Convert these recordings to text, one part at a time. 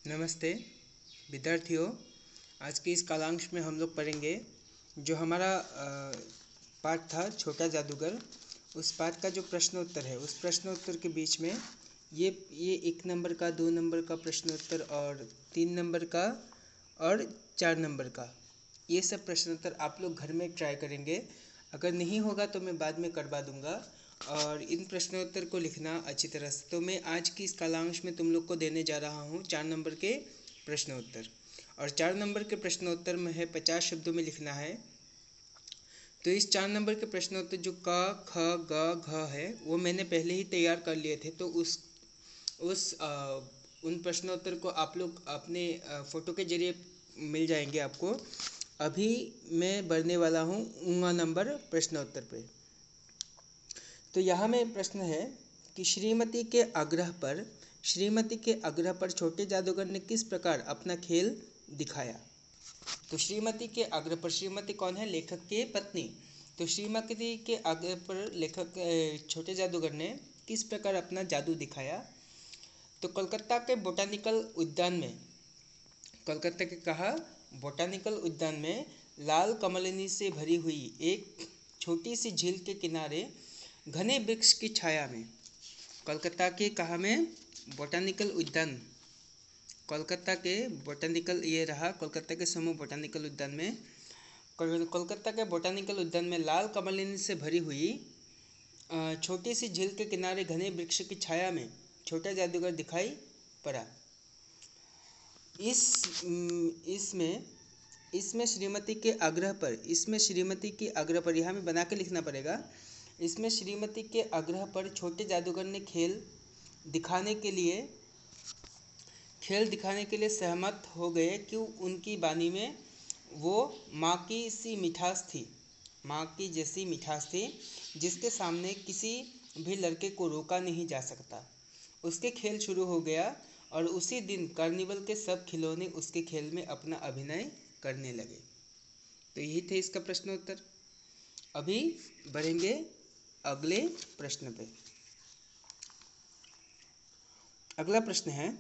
नमस्ते विद्यार्थियों। आज के इस कालांश में हम लोग पढ़ेंगे जो हमारा पाठ था छोटा जादूगर। उस पाठ का जो प्रश्नोत्तर है, उस प्रश्नोत्तर के बीच में ये 1 नंबर का, 2 नंबर का प्रश्नोत्तर और 3 नंबर का और 4 नंबर का, ये सब प्रश्नोत्तर आप लोग घर में ट्राई करेंगे। अगर नहीं होगा तो मैं बाद में करवा दूंगा। और इन प्रश्नोत्तर को लिखना अच्छी तरह से। तो मैं आज की इस कालांश में तुम लोग को देने जा रहा हूँ 4 नंबर के प्रश्नोत्तर। और 4 नंबर के प्रश्नोत्तर में है 50 शब्दों में लिखना है। तो इस 4 नंबर के प्रश्नोत्तर जो क, ख, ग, घ है वो मैंने पहले ही तैयार कर लिए थे। तो उन प्रश्नोत्तर को आप लोग अपने फ़ोटो के जरिए मिल जाएंगे आपको। अभी मैं बढ़ने वाला हूँ 9 नंबर प्रश्नोत्तर पे। तो यहाँ में प्रश्न है कि श्रीमती के आग्रह पर छोटे जादूगर ने किस प्रकार अपना खेल दिखाया। तो श्रीमती के आग्रह पर, श्रीमती कौन है? लेखक की पत्नी। तो श्रीमती के आग्रह पर लेखक छोटे जादूगर ने किस प्रकार अपना जादू दिखाया। तो कलकत्ता के बोटानिकल उद्यान में लाल कमलिनी से भरी हुई एक छोटी सी झील के किनारे घने वृक्ष की छाया में, कोलकाता के कहा में बोटानिकल उद्यान, कोलकाता के बोटानिकल, ये रहा कोलकाता के समूह बोटानिकल उद्यान में, कोलकाता के बोटानिकल उद्यान में लाल कमलिनी से भरी हुई छोटी सी झील के किनारे घने वृक्ष की छाया में छोटा जादूगर दिखाई पड़ा। इसमें श्रीमती के आग्रह पर, यहाँ में बना के लिखना पड़ेगा। इसमें श्रीमती के आग्रह पर छोटे जादूगर ने खेल दिखाने के लिए सहमत हो गए कि उनकी वाणी में वो माँ की जैसी मिठास थी जिसके सामने किसी भी लड़के को रोका नहीं जा सकता। उसके खेल शुरू हो गया और उसी दिन कार्निवल के सब खिलौने उसके खेल में अपना अभिनय करने लगे। तो यही थे इसका प्रश्नोत्तर। अभी बढ़ेंगे अगले प्रश्न पे। अगला प्रश्न है,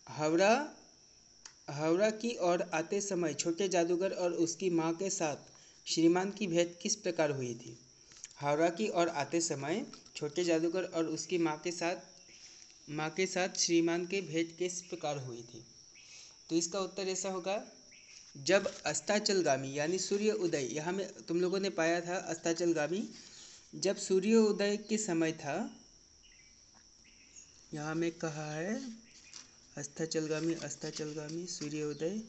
हावड़ा की ओर आते समय छोटे जादूगर और उसकी माँ के साथ श्रीमान की भेंट किस प्रकार हुई थी। हावड़ा की ओर आते समय छोटे जादूगर और उसकी माँ के साथ श्रीमान की भेंट किस प्रकार हुई थी। तो इसका उत्तर ऐसा होगा, जब अस्ताचलगामी यानी सूर्य उदय, यहाँ में तुम लोगों ने पाया था अस्ताचलगामी, जब सूर्योदय के समय था, यहाँ में कहा है अस्ताचलगामी सूर्योदय,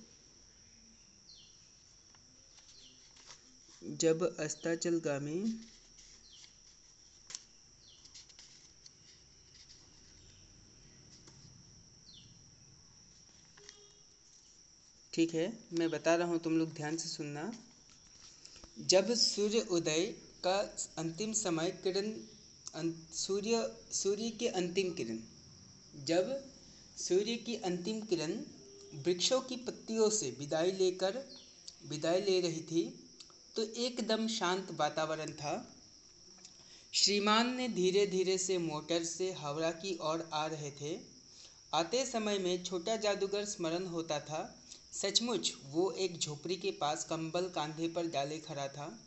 जब अस्ताचलगामी ठीक है, मैं बता रहा हूँ, तुम लोग ध्यान से सुनना। जब सूर्य उदय का अंतिम समय किरण, सूर्य की अंतिम किरण, जब सूर्य की अंतिम किरण वृक्षों की पत्तियों से विदाई ले रही थी तो एकदम शांत वातावरण था। श्रीमान ने धीरे धीरे से मोटर से हावड़ा की ओर आ रहे थे। आते समय में छोटा जादूगर स्मरण होता था। सचमुच वो एक झोपड़ी के पास कंबल कांधे पर डाले खड़ा था।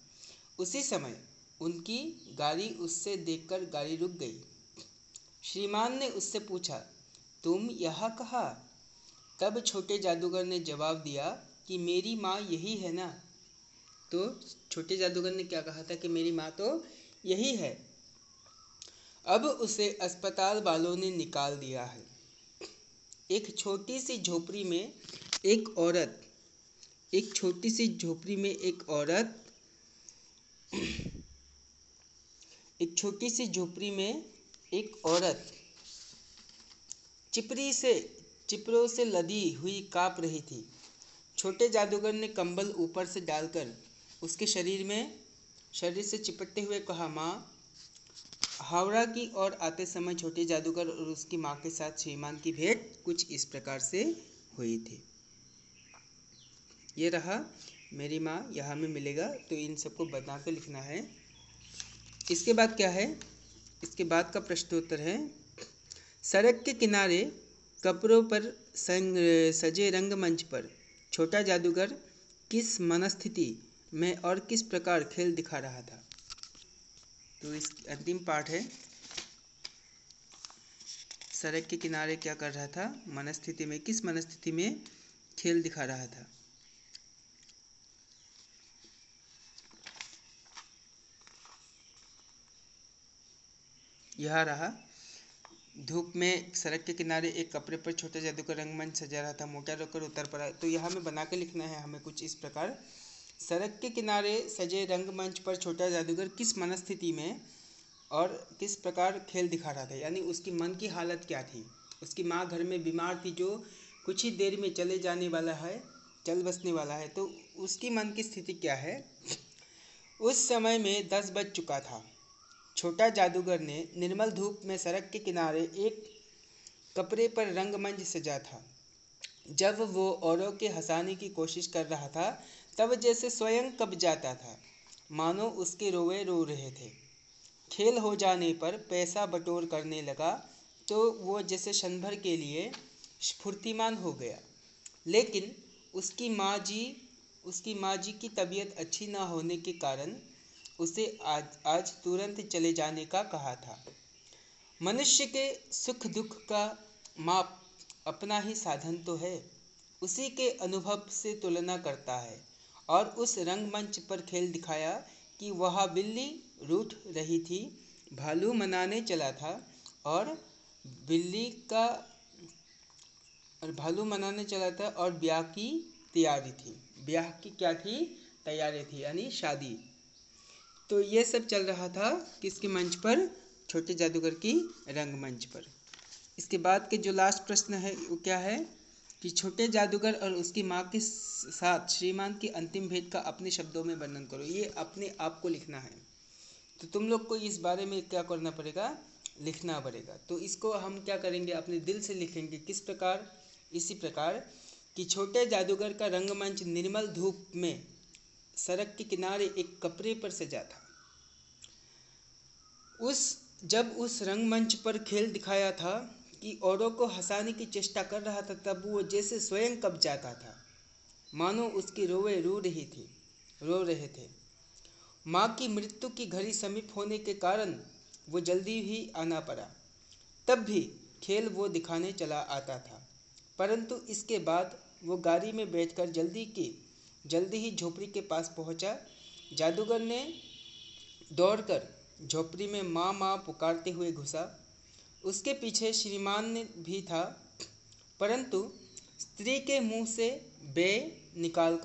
उसी समय उनकी गाड़ी उससे देखकर गाड़ी रुक गई। श्रीमान ने उससे पूछा, तुम यहाँ कहाँ? तब छोटे जादूगर ने जवाब दिया कि मेरी माँ यही है ना। तो छोटे जादूगर ने क्या कहा था कि मेरी माँ तो यही है। अब उसे अस्पताल वालों ने निकाल दिया है। एक छोटी सी झोपड़ी में एक औरत चिपरों से लदी हुई काँप रही थी। छोटे जादूगर ने कंबल ऊपर से डालकर उसके शरीर से चिपटते हुए कहा, माँ। हावड़ा की ओर आते समय छोटे जादूगर और उसकी माँ के साथ श्रीमान की भेंट कुछ इस प्रकार से हुई थी। ये रहा मेरी माँ, यहाँ में मिलेगा। तो इन सबको बना के लिखना है। इसके बाद क्या है? इसके बाद का प्रश्नोत्तर है, सड़क के किनारे कपड़ों पर सजे रंगमंच पर छोटा जादूगर किस मनस्थिति में और किस प्रकार खेल दिखा रहा था। तो इस अंतिम पाठ है, सड़क के किनारे क्या कर रहा था, मनस्थिति में, किस मनस्थिति में खेल दिखा रहा था। यह रहा, धूप में सड़क के किनारे एक कपड़े पर छोटा जादूगर रंगमंच सजा रहा था, मोटा रोकर उतर पड़ा। तो यह हमें बना के लिखना है हमें कुछ इस प्रकार, सड़क के किनारे सजे रंगमंच पर छोटा जादूगर किस मनस्थिति में और किस प्रकार खेल दिखा रहा था, यानी उसकी मन की हालत क्या थी। उसकी माँ घर में बीमार थी, जो कुछ ही देर में चले जाने वाला है, चल बसने वाला है, तो उसकी मन की स्थिति क्या है। उस समय में 10 बज चुका था। छोटा जादूगर ने निर्मल धूप में सड़क के किनारे एक कपड़े पर रंगमंच सजा था। जब वो औरों के हंसाने की कोशिश कर रहा था, तब जैसे स्वयं कँप जाता था, मानो उसके रोए रो रहे थे। खेल हो जाने पर पैसा बटोर करने लगा तो वो जैसे क्षण भर के लिए स्फूर्तिमान हो गया। लेकिन उसकी माँ जी की तबीयत अच्छी ना होने के कारण उसे आज तुरंत चले जाने का कहा था। मनुष्य के सुख दुख का माप अपना ही साधन तो है, उसी के अनुभव से तुलना करता है। और उस रंगमंच पर खेल दिखाया कि वह बिल्ली रूठ रही थी, भालू मनाने चला था और भालू मनाने चला था और ब्याह की तैयारी थी। ब्याह की क्या थी, तैयारी थी, यानी शादी। तो ये सब चल रहा था किसके मंच पर, छोटे जादूगर की रंगमंच पर। इसके बाद के जो लास्ट प्रश्न है वो क्या है कि छोटे जादूगर और उसकी माँ के साथ श्रीमान की अंतिम भेंट का अपने शब्दों में वर्णन करो। ये अपने आप को लिखना है, तो तुम लोग को इस बारे में क्या करना पड़ेगा, लिखना पड़ेगा। तो इसको हम क्या करेंगे, अपने दिल से लिखेंगे। किस प्रकार, इसी प्रकार कि छोटे जादूगर का रंगमंच निर्मल धूप में सड़क के किनारे एक कपड़े पर सजा था। जब उस रंगमंच पर खेल दिखाया था कि औरों को हंसाने की चेष्टा कर रहा था, तब वो जैसे स्वयं कँप जाता था, मानो उसके रोए रो रहे थे। माँ की मृत्यु की घड़ी समीप होने के कारण वो जल्दी ही आना पड़ा। तब भी खेल वो दिखाने चला आता था, परंतु इसके बाद वो गाड़ी में बैठकर जल्दी ही झोपड़ी के पास पहुंचा। जादूगर ने दौड़कर झोपड़ी में माँ माँ पुकारते हुए घुसा। उसके पीछे श्रीमान ने भी था, परंतु स्त्री के मुंह से बे निकल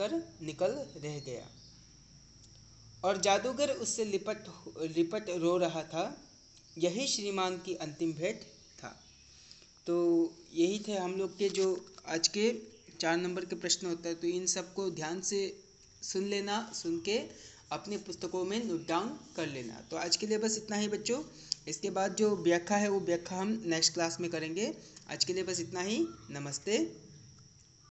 रह गया और जादूगर उससे लिपट रो रहा था। यही श्रीमान की अंतिम भेंट था। तो यही थे हम लोग के जो आज के 4 नंबर के प्रश्न होता है। तो इन सबको ध्यान से सुन लेना, सुन के अपनी पुस्तकों में नोट डाउन कर लेना। तो आज के लिए बस इतना ही बच्चों। इसके बाद जो व्याख्या है वो व्याख्या हम नेक्स्ट क्लास में करेंगे। आज के लिए बस इतना ही। नमस्ते।